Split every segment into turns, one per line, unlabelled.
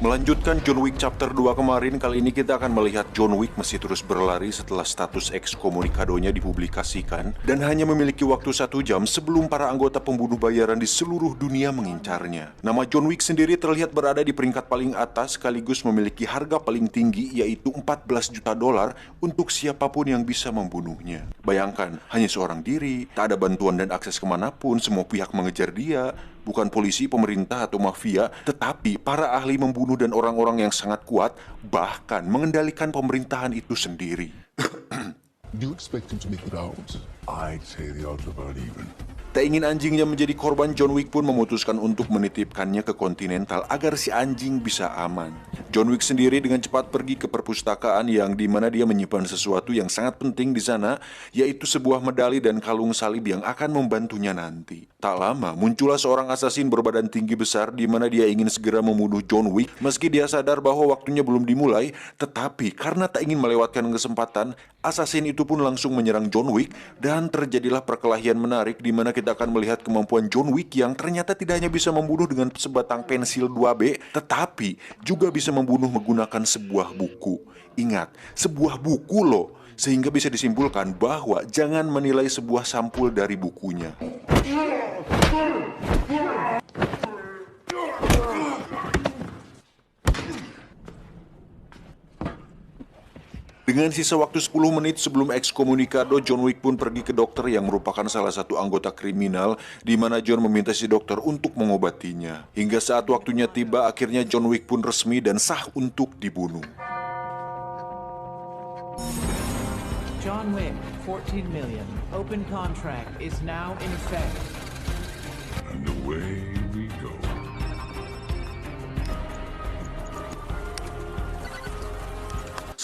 Melanjutkan John Wick Chapter 2 kemarin, kali ini kita akan melihat John Wick masih terus berlari setelah status ekskomunikadonya dipublikasikan dan hanya memiliki waktu 1 jam sebelum para anggota pembunuh bayaran di seluruh dunia mengincarnya. Nama John Wick sendiri terlihat berada di peringkat paling atas sekaligus memiliki harga paling tinggi yaitu 14 juta dolar untuk siapapun yang bisa membunuhnya. Bayangkan, hanya seorang diri, tak ada bantuan dan akses kemanapun, semua pihak mengejar dia. Bukan polisi, pemerintah, atau mafia, tetapi para ahli membunuh dan orang-orang yang sangat kuat, bahkan mengendalikan pemerintahan itu sendiri.
Do you expect him to make it out? I'd say the odds are about even.
Tak ingin anjingnya menjadi korban, John Wick pun memutuskan untuk menitipkannya ke Continental agar si anjing bisa aman. John Wick sendiri dengan cepat pergi ke perpustakaan yang dimana dia menyimpan sesuatu yang sangat penting di sana, yaitu sebuah medali dan kalung salib yang akan membantunya nanti. Tak lama, muncullah seorang asasin berbadan tinggi besar di mana dia ingin segera membunuh John Wick meski dia sadar bahwa waktunya belum dimulai, tetapi karena tak ingin melewatkan kesempatan, asasin itu pun langsung menyerang John Wick dan terjadilah perkelahian menarik di mana kita akan melihat kemampuan John Wick yang ternyata tidak hanya bisa membunuh dengan sebatang pensil 2B, tetapi juga bisa membunuh menggunakan sebuah buku. Ingat, sebuah buku loh, sehingga bisa disimpulkan bahwa jangan menilai sebuah sampul dari bukunya. Dengan sisa waktu 10 menit sebelum ekskomunikado, John Wick pun pergi ke dokter yang merupakan salah satu anggota kriminal di mana John meminta si dokter untuk mengobatinya. Hingga saat waktunya tiba, akhirnya John Wick pun resmi dan sah untuk dibunuh.
John Wick, 14 million. Open contract is now in effect.
And away we go.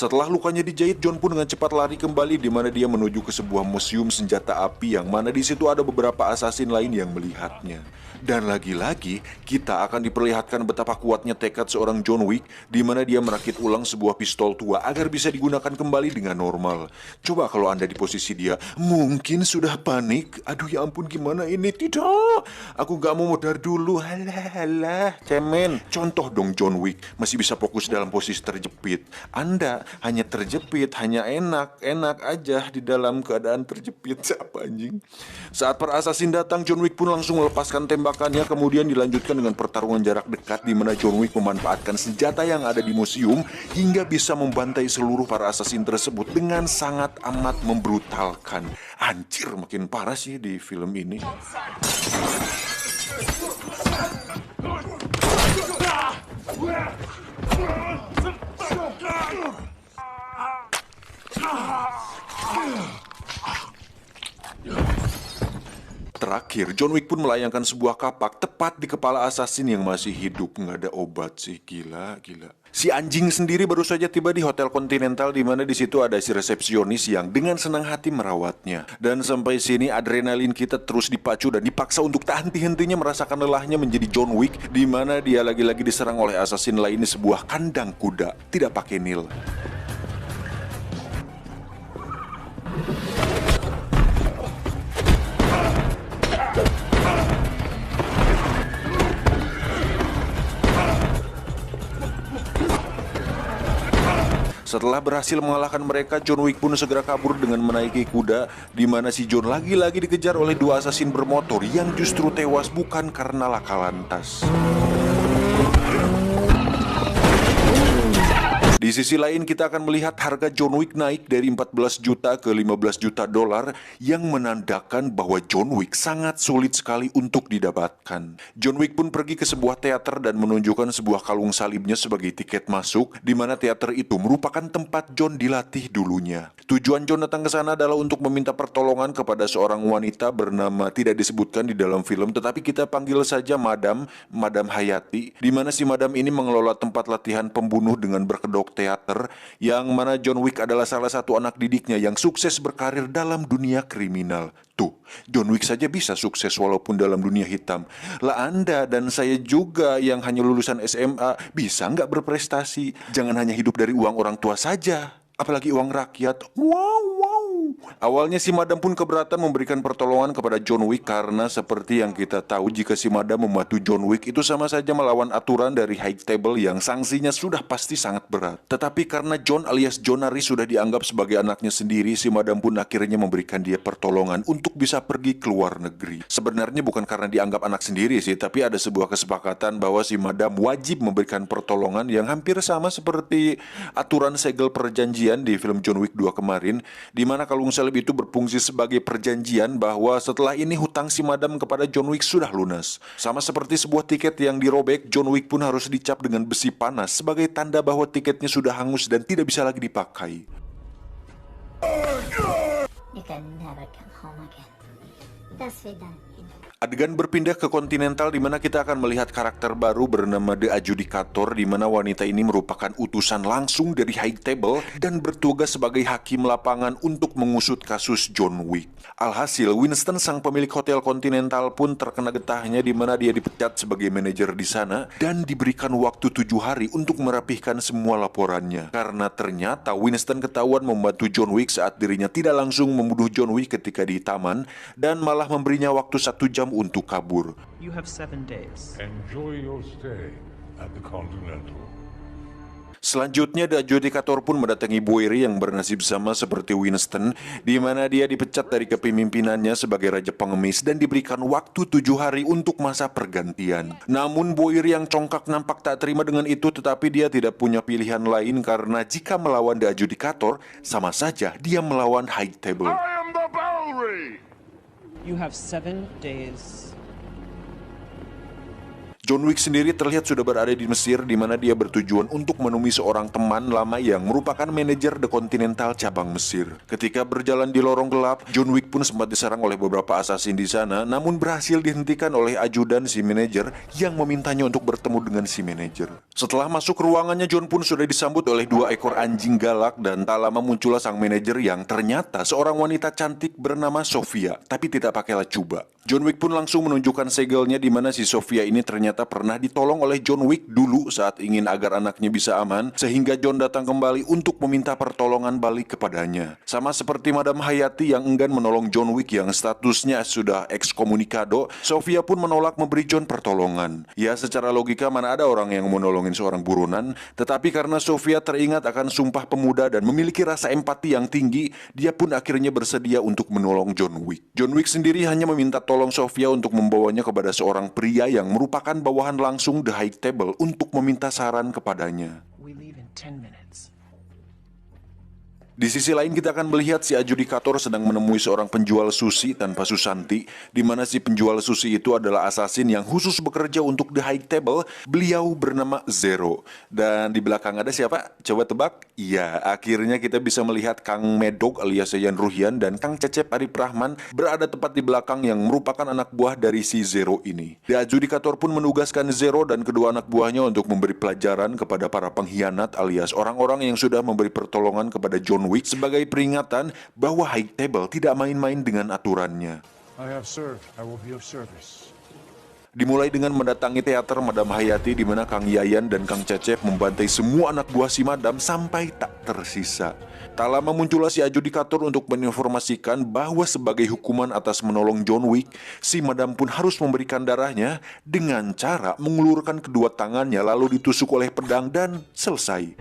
Setelah lukanya dijahit, John pun dengan cepat lari kembali di mana dia menuju ke sebuah museum senjata api yang mana di situ ada beberapa asasin lain yang melihatnya. Dan lagi-lagi kita akan diperlihatkan betapa kuatnya tekad seorang John Wick di mana dia merakit ulang sebuah pistol tua agar bisa digunakan kembali dengan normal. Coba kalau Anda di posisi dia, mungkin sudah panik. Aduh ya ampun, gimana ini? Tidak, aku gak mau modar dulu. Halah, cemen. Contoh dong John Wick masih bisa fokus dalam posisi terjepit. Anda hanya terjepit, hanya enak aja di dalam keadaan terjepit. Siapa anjing? Saat para assassin datang, John Wick pun langsung melepaskan tembakannya, kemudian dilanjutkan dengan pertarungan jarak dekat di mana John Wick memanfaatkan senjata yang ada di museum hingga bisa membantai seluruh para assassin tersebut dengan sangat amat membrutalkan. Anjir, makin parah sih di film ini. Terakhir, John Wick pun melayangkan sebuah kapak tepat di kepala assassin yang masih hidup. Nggak ada obat sih, gila. Si anjing sendiri baru saja tiba di Hotel Continental di mana di situ ada si resepsionis yang dengan senang hati merawatnya. Dan sampai sini adrenalin kita terus dipacu dan dipaksa untuk tak henti-hentinya merasakan lelahnya menjadi John Wick di mana dia lagi-lagi diserang oleh assassin lain di sebuah kandang kuda, tidak pakai nil. Setelah berhasil mengalahkan mereka, John Wick pun segera kabur dengan menaiki kuda di mana si John lagi-lagi dikejar oleh dua assassin bermotor yang justru tewas bukan karena laka lantas. Di sisi lain kita akan melihat harga John Wick naik dari 14 juta ke 15 juta dolar yang menandakan bahwa John Wick sangat sulit sekali untuk didapatkan. John Wick pun pergi ke sebuah teater dan menunjukkan sebuah kalung salibnya sebagai tiket masuk di mana teater itu merupakan tempat John dilatih dulunya. Tujuan John datang ke sana adalah untuk meminta pertolongan kepada seorang wanita bernama tidak disebutkan di dalam film tetapi kita panggil saja Madam Hayati di mana si Madam ini mengelola tempat latihan pembunuh dengan berkedok teater yang mana John Wick adalah salah satu anak didiknya yang sukses berkarir dalam dunia kriminal. Tuh, John Wick saja bisa sukses walaupun dalam dunia hitam. Lah Anda dan saya juga yang hanya lulusan SMA bisa nggak berprestasi? Jangan hanya hidup dari uang orang tua saja, apalagi uang rakyat. Wow. Awalnya si Madam pun keberatan memberikan pertolongan kepada John Wick karena seperti yang kita tahu, jika si Madam membantu John Wick itu sama saja melawan aturan dari High Table yang sanksinya sudah pasti sangat berat. Tetapi karena John alias John Harris sudah dianggap sebagai anaknya sendiri, si Madam pun akhirnya memberikan dia pertolongan untuk bisa pergi ke luar negeri. Sebenarnya bukan karena dianggap anak sendiri sih, tapi ada sebuah kesepakatan bahwa si Madam wajib memberikan pertolongan yang hampir sama seperti aturan segel perjanjian di film John Wick 2 kemarin, di mana kalung salib itu berfungsi sebagai perjanjian bahwa setelah ini hutang si Madam kepada John Wick sudah lunas. Sama seperti sebuah tiket yang dirobek, John Wick pun harus dicap dengan besi panas sebagai tanda bahwa tiketnya sudah hangus dan tidak bisa lagi dipakai.
You can never come home again. That's it done.
Adegan berpindah ke kontinental di mana kita akan melihat karakter baru bernama The Adjudicator, di mana wanita ini merupakan utusan langsung dari High Table dan bertugas sebagai hakim lapangan untuk mengusut kasus John Wick. Alhasil, Winston sang pemilik hotel kontinental pun terkena getahnya, di mana dia dipecat sebagai manajer di sana dan diberikan waktu 7 hari untuk merapihkan semua laporannya. Karena ternyata Winston ketahuan membantu John Wick saat dirinya tidak langsung membunuh John Wick ketika di taman dan malah memberinya waktu 1 jam untuk kabur.
You have 7 days.
Enjoy your stay at the Continental.
Selanjutnya, The Adjudicator pun mendatangi Boiri yang bernasib sama seperti Winston, di mana dia dipecat dari kepemimpinannya sebagai Raja Pengemis dan diberikan waktu 7 hari untuk masa pergantian. Namun Boiri yang congkak nampak tak terima dengan itu, tetapi dia tidak punya pilihan lain karena jika melawan The Adjudicator, sama saja dia melawan High Table.
I am the Bowery!
You have 7 days.
John Wick sendiri terlihat sudah berada di Mesir, di mana dia bertujuan untuk menemui seorang teman lama yang merupakan manajer The Continental cabang Mesir. Ketika berjalan di lorong gelap, John Wick pun sempat diserang oleh beberapa assassin di sana, namun berhasil dihentikan oleh ajudan si manajer yang memintanya untuk bertemu dengan si manajer. Setelah masuk ruangannya, John pun sudah disambut oleh 2 ekor anjing galak dan tak lama muncullah sang manajer yang ternyata seorang wanita cantik bernama Sofia, tapi tidak pakai lacuba. John Wick pun langsung menunjukkan segelnya, di mana si Sofia ini ternyata pernah ditolong oleh John Wick dulu saat ingin agar anaknya bisa aman, sehingga John datang kembali untuk meminta pertolongan balik kepadanya. Sama seperti Madam Hayati yang enggan menolong John Wick yang statusnya sudah ekskomunikado, Sofia pun menolak memberi John pertolongan. Ya, secara logika mana ada orang yang menolongin seorang buronan, tetapi karena Sofia teringat akan Sumpah Pemuda dan memiliki rasa empati yang tinggi, dia pun akhirnya bersedia untuk menolong John Wick. John Wick sendiri hanya meminta tolong Sofia untuk membawanya kepada seorang pria yang merupakan bawahan langsung The High Table untuk meminta saran kepadanya.
We leave in 10 minutes.
Di sisi lain, kita akan melihat si Adjudicator sedang menemui seorang penjual sushi tanpa Susanti, di mana si penjual sushi itu adalah assassin yang khusus bekerja untuk The High Table. Beliau bernama Zero. Dan di belakang ada siapa? Coba tebak? Iya, akhirnya kita bisa melihat Kang Medok alias Yayan Ruhian dan Kang Cecep Arif Rahman berada tepat di belakang yang merupakan anak buah dari si Zero ini. The Adjudicator pun menugaskan Zero dan kedua anak buahnya untuk memberi pelajaran kepada para pengkhianat alias orang-orang yang sudah memberi pertolongan kepada John Wick sebagai peringatan bahwa High Table tidak main-main dengan aturannya.
I have served. I will be of service.
Dimulai dengan mendatangi teater Madam Hayati, di mana Kang Yayan dan Kang Cecep membantai semua anak buah si Madam sampai tak tersisa. Tak lama muncullah si Adjudicator untuk menginformasikan bahwa sebagai hukuman atas menolong John Wick, si Madam pun harus memberikan darahnya dengan cara mengulurkan kedua tangannya lalu ditusuk oleh pedang dan selesai.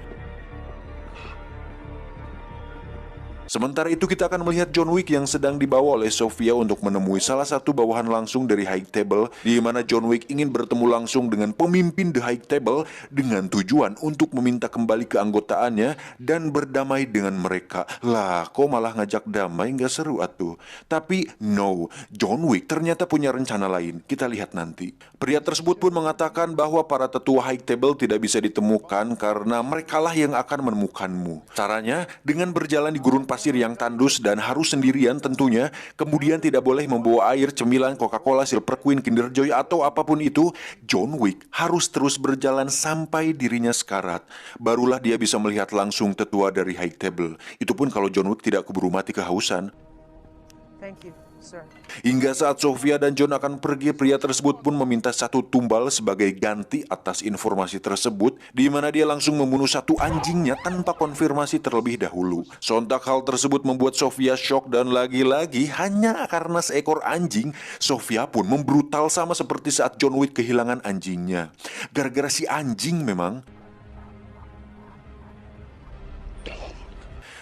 Sementara itu kita akan melihat John Wick yang sedang dibawa oleh Sofia untuk menemui salah satu bawahan langsung dari High Table, di mana John Wick ingin bertemu langsung dengan pemimpin The High Table dengan tujuan untuk meminta kembali keanggotaannya dan berdamai dengan mereka. Lah, kok malah ngajak damai, nggak seru atuh. Tapi no, John Wick ternyata punya rencana lain. Kita lihat nanti. Pria tersebut pun mengatakan bahwa para tetua High Table tidak bisa ditemukan karena merekalah yang akan menemukanmu. Caranya dengan berjalan di gurun pasir yang tandus dan harus sendirian tentunya, kemudian tidak boleh membawa air, cemilan, Coca-Cola, Silver Queen, Kinder Joy atau apapun itu. John Wick harus terus berjalan sampai dirinya sekarat. Barulah dia bisa melihat langsung tetua dari High Table. Itu pun kalau John Wick tidak keburu mati kehausan.
Thank you. sir.
Hingga saat Sofia dan John akan pergi, pria tersebut pun meminta satu tumbal sebagai ganti atas informasi tersebut, di mana dia langsung membunuh satu anjingnya tanpa konfirmasi terlebih dahulu. Sontak hal tersebut membuat Sofia shock, dan lagi-lagi hanya karena seekor anjing, Sofia pun membrutal sama seperti saat John Wick kehilangan anjingnya. Gara-gara si anjing memang.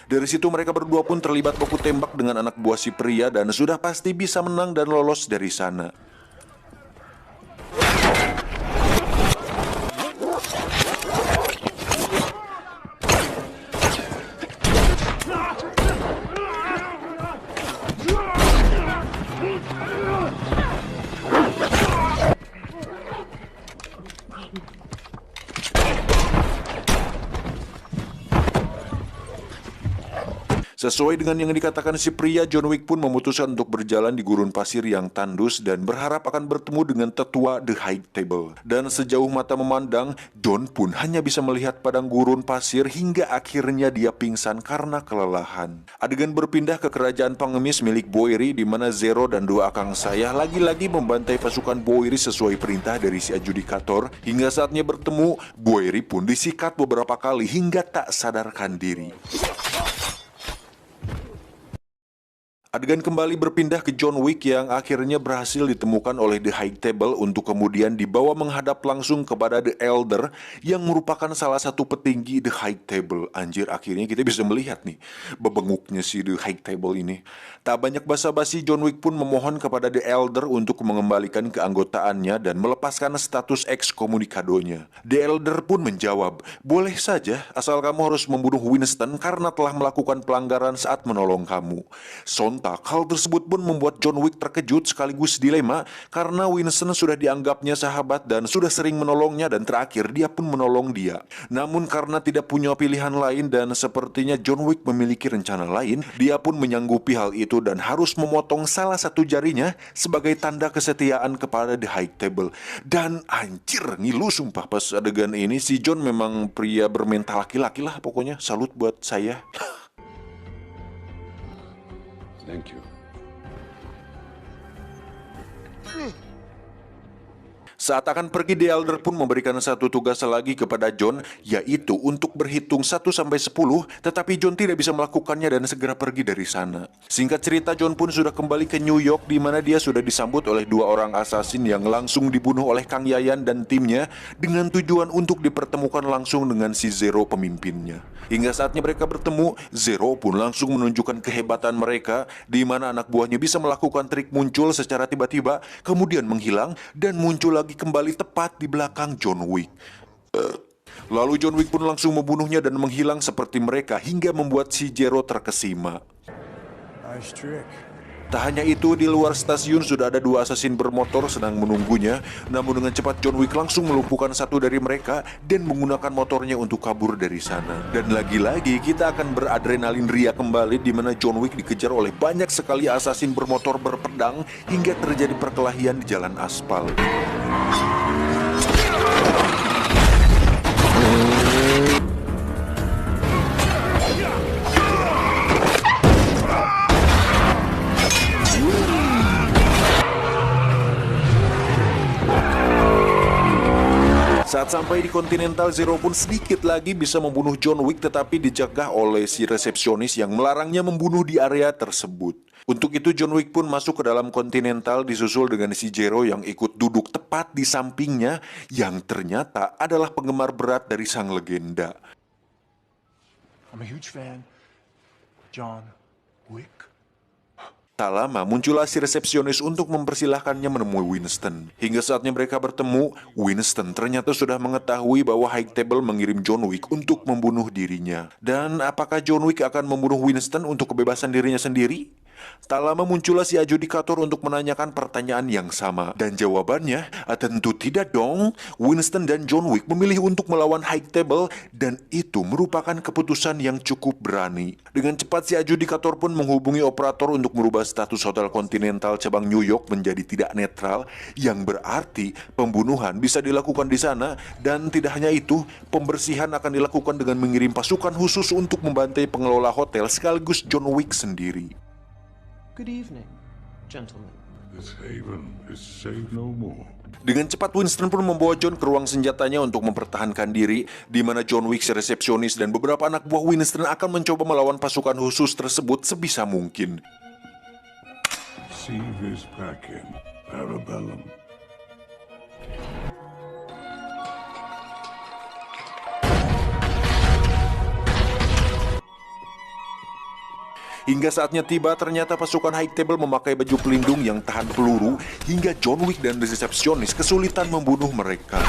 Dari situ mereka berdua pun terlibat baku tembak dengan anak buah si pria dan sudah pasti bisa menang dan lolos dari sana. Sesuai dengan yang dikatakan si pria, John Wick pun memutuskan untuk berjalan di gurun pasir yang tandus dan berharap akan bertemu dengan tetua The High Table. Dan sejauh mata memandang, John pun hanya bisa melihat padang gurun pasir hingga akhirnya dia pingsan karena kelelahan. Adegan berpindah ke kerajaan pengemis milik Boiri, di mana Zero dan dua akang saya lagi-lagi membantai pasukan Boiri sesuai perintah dari si adjudikator. Hingga saatnya bertemu, Boiri pun disikat beberapa kali hingga tak sadarkan diri. Adegan kembali berpindah ke John Wick yang akhirnya berhasil ditemukan oleh The High Table untuk kemudian dibawa menghadap langsung kepada The Elder yang merupakan salah satu petinggi The High Table. Anjir, akhirnya kita bisa melihat nih bebenguknya si The High Table ini. Tak banyak basa-basi, John Wick pun memohon kepada The Elder untuk mengembalikan keanggotaannya dan melepaskan status ekskomunikadonya. The Elder pun menjawab, boleh saja asal kamu harus membunuh Winston karena telah melakukan pelanggaran saat menolong kamu. Sontak, hal tersebut pun membuat John Wick terkejut sekaligus dilema karena Winston sudah dianggapnya sahabat dan sudah sering menolongnya, dan terakhir dia pun menolong dia. Namun karena tidak punya pilihan lain dan sepertinya John Wick memiliki rencana lain, dia pun menyanggupi hal itu dan harus memotong salah satu jarinya sebagai tanda kesetiaan kepada The High Table. Dan anjir, ngilu sumpah pas adegan ini. Si John memang pria bermental laki-laki lah pokoknya. Salut buat saya.
Thank you.
Saat akan pergi, The Elder pun memberikan satu tugas lagi kepada John, yaitu untuk berhitung 1-10, tetapi John tidak bisa melakukannya dan segera pergi dari sana. Singkat cerita, John pun sudah kembali ke New York, di mana dia sudah disambut oleh dua orang asasin yang langsung dibunuh oleh Kang Yayan dan timnya dengan tujuan untuk dipertemukan langsung dengan si Zero pemimpinnya. Hingga saatnya mereka bertemu, Zero pun langsung menunjukkan kehebatan mereka, di mana anak buahnya bisa melakukan trik muncul secara tiba-tiba, kemudian menghilang dan muncul lagi kembali tepat di belakang John Wick. Lalu John Wick pun langsung membunuhnya dan menghilang seperti mereka hingga membuat si Zero terkesima.
Nice trick.
Tak hanya itu, di luar stasiun sudah ada dua asasin bermotor sedang menunggunya. Namun dengan cepat John Wick langsung melumpuhkan satu dari mereka dan menggunakan motornya untuk kabur dari sana. Dan lagi-lagi kita akan beradrenalin ria kembali, di mana John Wick dikejar oleh banyak sekali asasin bermotor berpedang hingga terjadi perkelahian di jalan aspal. Saat sampai di Continental, Zero pun sedikit lagi bisa membunuh John Wick, tetapi dijegah oleh si resepsionis yang melarangnya membunuh di area tersebut. Untuk itu John Wick pun masuk ke dalam Continental disusul dengan si Zero yang ikut duduk tepat di sampingnya, yang ternyata adalah penggemar berat dari sang legenda.
I'm a huge fan. John Wick.
Tak lama muncullah si resepsionis untuk mempersilahkannya menemui Winston. Hingga saatnya mereka bertemu, Winston ternyata sudah mengetahui bahwa High Table mengirim John Wick untuk membunuh dirinya. Dan apakah John Wick akan membunuh Winston untuk kebebasan dirinya sendiri? Tak lama muncullah si adjudikator untuk menanyakan pertanyaan yang sama. Dan jawabannya, tentu tidak dong. Winston dan John Wick memilih untuk melawan High Table, dan itu merupakan keputusan yang cukup berani. Dengan cepat si adjudikator pun menghubungi operator untuk merubah status Hotel Continental cabang New York menjadi tidak netral, yang berarti pembunuhan bisa dilakukan di sana. Dan tidak hanya itu, pembersihan akan dilakukan dengan mengirim pasukan khusus untuk membantai pengelola hotel sekaligus John Wick sendiri.
Good evening. gentlemen.
This haven is safe no more.
Dengan cepat Winston pun membawa John ke ruang senjatanya untuk mempertahankan diri, di mana John Wick, si resepsionis, dan beberapa anak buah Winston akan mencoba melawan pasukan khusus tersebut sebisa mungkin.
See this back in Parabellum.
Hingga saatnya tiba, ternyata pasukan High Table memakai baju pelindung yang tahan peluru, hingga John Wick dan resepsionis kesulitan membunuh mereka.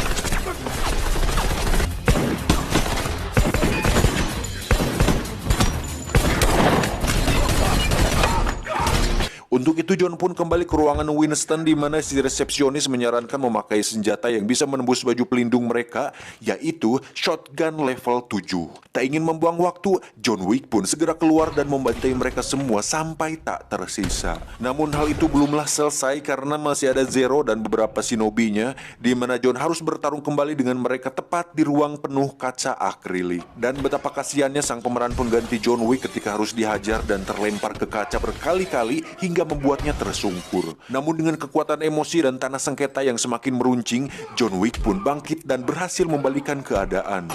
Untuk itu John pun kembali ke ruangan Winston, di mana si resepsionis menyarankan memakai senjata yang bisa menembus baju pelindung mereka, yaitu shotgun level 7. Tak ingin membuang waktu, John Wick pun segera keluar dan membantai mereka semua sampai tak tersisa. Namun hal itu belumlah selesai karena masih ada Zero dan beberapa shinobinya, di mana John harus bertarung kembali dengan mereka tepat di ruang penuh kaca akrilik. Dan betapa kasihannya sang pemeran pengganti John Wick ketika harus dihajar dan terlempar ke kaca berkali-kali hingga membuatnya tersungkur. Namun dengan kekuatan emosi dan tanah sengketa yang semakin meruncing, John Wick pun bangkit dan berhasil membalikan keadaan.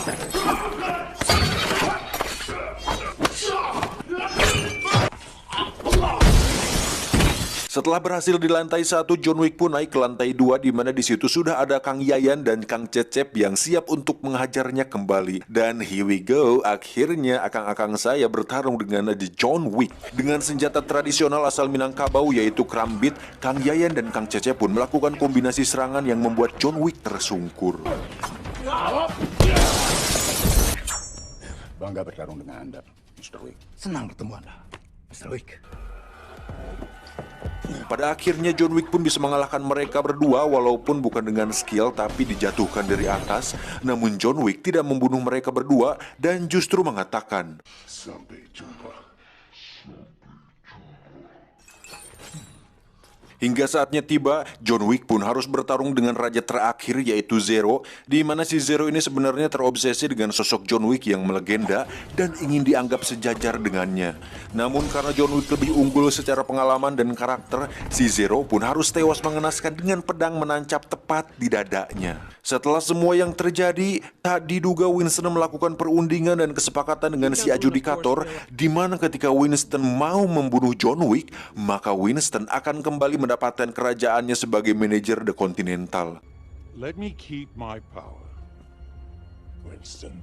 Setelah berhasil di lantai 1, John Wick pun naik ke lantai 2, di mana di situ sudah ada Kang Yayan dan Kang Cecep yang siap untuk menghajarnya kembali. Dan here we go, akhirnya akang-akang saya bertarung dengan John Wick. Dengan senjata tradisional asal Minangkabau yaitu Krambit, Kang Yayan dan Kang Cecep pun melakukan kombinasi serangan yang membuat John Wick tersungkur.
Bangga bertarung dengan Anda, Mr. Wick. Senang bertemu Anda, Mr. Wick.
Pada akhirnya John Wick pun bisa mengalahkan mereka berdua, walaupun bukan dengan skill tapi dijatuhkan dari atas. Namun John Wick tidak membunuh mereka berdua dan justru mengatakan,
Sampai jumpa.
hingga saatnya tiba, John Wick pun harus bertarung dengan raja terakhir yaitu Zero, di mana si Zero ini sebenarnya terobsesi dengan sosok John Wick yang melegenda dan ingin dianggap sejajar dengannya. Namun karena John Wick lebih unggul secara pengalaman dan karakter, si Zero pun harus tewas mengenaskan dengan pedang menancap tepat di dadanya. Setelah semua yang terjadi, tak diduga Winston melakukan perundingan dan kesepakatan dengan si adjudikator, di mana ketika Winston mau membunuh John Wick, maka Winston akan kembali mendapatkan kerajaannya sebagai manajer The Continental.
Let me keep my power, Winston.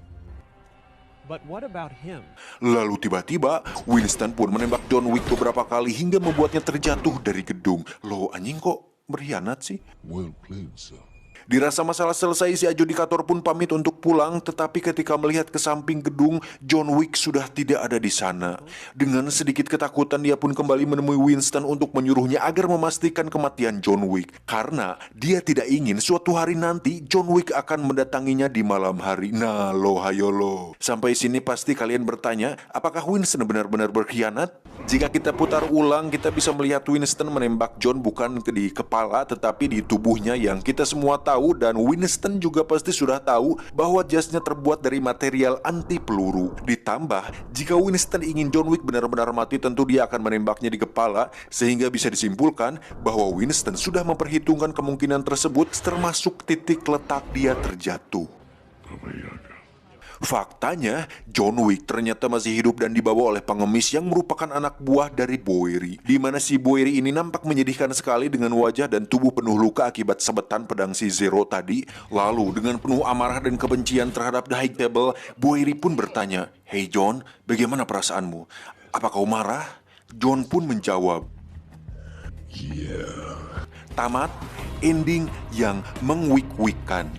But what about him?
Lalu tiba-tiba, Winston pun menembak John Wick beberapa kali hingga membuatnya terjatuh dari gedung. Loh, anjing kok berkhianat sih?
Well played, sir.
Dirasa masalah selesai, si adjudikator pun pamit untuk pulang, tetapi ketika melihat ke samping gedung, John Wick sudah tidak ada di sana. Dengan sedikit ketakutan, dia pun kembali menemui Winston untuk menyuruhnya agar memastikan kematian John Wick. Karena dia tidak ingin suatu hari nanti John Wick akan mendatanginya di malam hari. Nah, lo hayolo. Sampai sini pasti kalian bertanya, apakah Winston benar-benar berkhianat? Jika kita putar ulang, kita bisa melihat Winston menembak John bukan di kepala, tetapi di tubuhnya yang kita semua tahu, dan Winston juga pasti sudah tahu bahwa jasnya terbuat dari material anti peluru. Ditambah, jika Winston ingin John Wick benar-benar mati, tentu dia akan menembaknya di kepala, sehingga bisa disimpulkan bahwa Winston sudah memperhitungkan kemungkinan tersebut, termasuk titik letak dia terjatuh. Faktanya, John Wick ternyata masih hidup dan dibawa oleh pengemis yang merupakan anak buah dari Bowery, di mana si Bowery ini nampak menyedihkan sekali dengan wajah dan tubuh penuh luka akibat sabetan pedang si Zero tadi. Lalu dengan penuh amarah dan kebencian terhadap The High Table, Bowery pun bertanya, "Hey John, bagaimana perasaanmu? Apa kau marah?" John pun menjawab,
Yeah.
Tamat, ending yang mengwik-wikkan.